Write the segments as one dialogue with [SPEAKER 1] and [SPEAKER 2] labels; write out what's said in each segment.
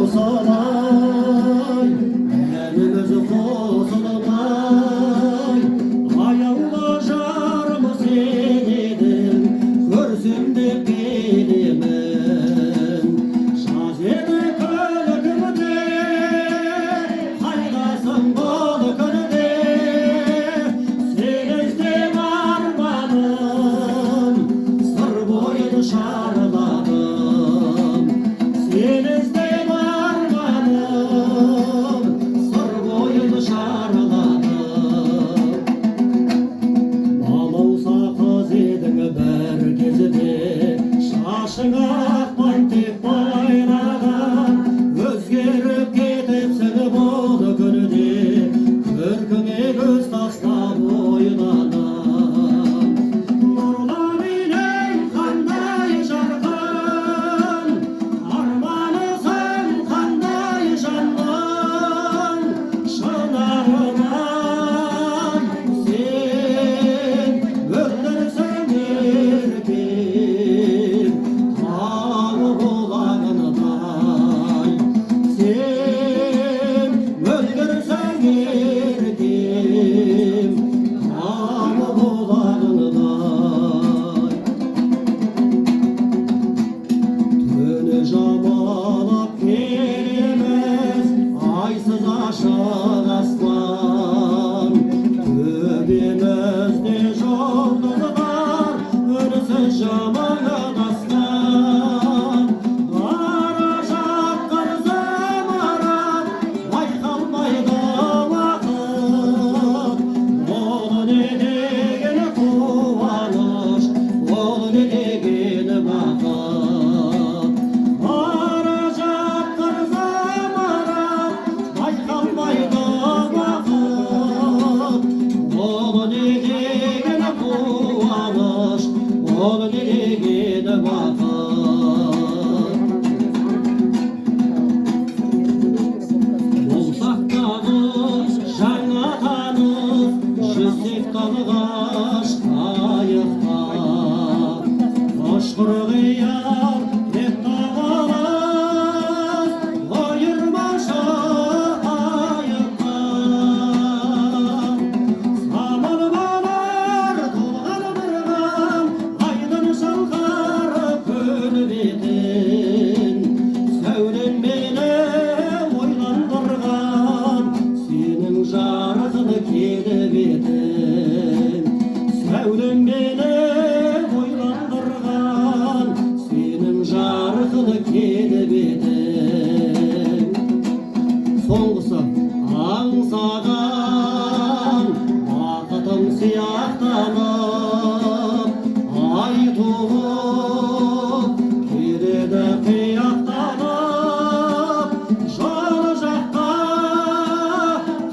[SPEAKER 1] қосылмай әліміз қосылмай аяулы жарымыз сен едің көрсем деп келемін жаз еді күлкімде қайдасың бұл күнде сені іздеп арманым сыр бойын шарладым сені іздеп арманым сыр бойын шарладым балауса қыз едің бір кезде шашың ақ бантик байлаған өзгеріп кетіпсің бұл күнде көркіңе көз тастап ойланам нұрлы менен қандай жарқын арманысың қандай жанның шынарынан сен мөлдірсің еркем таңы болағындай сен мөлдірсің еркем таңы болағындай түні жамалап келеміз айсыз ашық аспан төбемізде жұлдыздар үнсіз жаманадасқан ара жаққан зымыран байқалмайды уақыт ол не деген қуаныш ол не деген бақыт ара жаққан зымыран байқалмайды уақыт ол не деген қуаныш ол не деген бақыт болсақ дағы жаңа таныс жүзсек талғаш қайықта ұшқыр қияр деп тағалас ойырмашы қайықта самал болар толған бір ғам айдын шалқар күн бетін сәулем мені ойландырған сенің жарқын келбетің сәулем мені ойландырған сенің жарқын келбетің соңғысы аңсаған бақытым сияқтанып ай туып келеді қияқтанып жол жаққа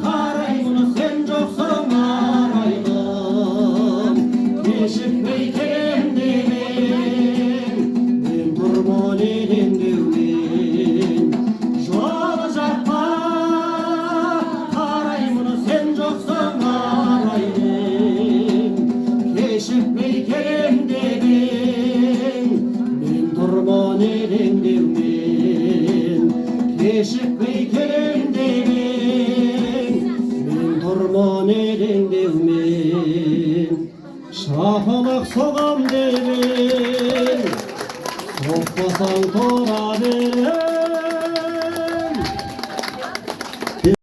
[SPEAKER 1] қараймын сен жоқсың арайлым кешікпей келем деген мен тұрмын елеңдеумен жол жаққа қараймын сен жоқсың арайлым кешікпей келем деген мен тұрмын елеңдеумен кешікпей келем деген мен тұрмын елеңдеумен шапалақ соғам деген соқпасаң тұра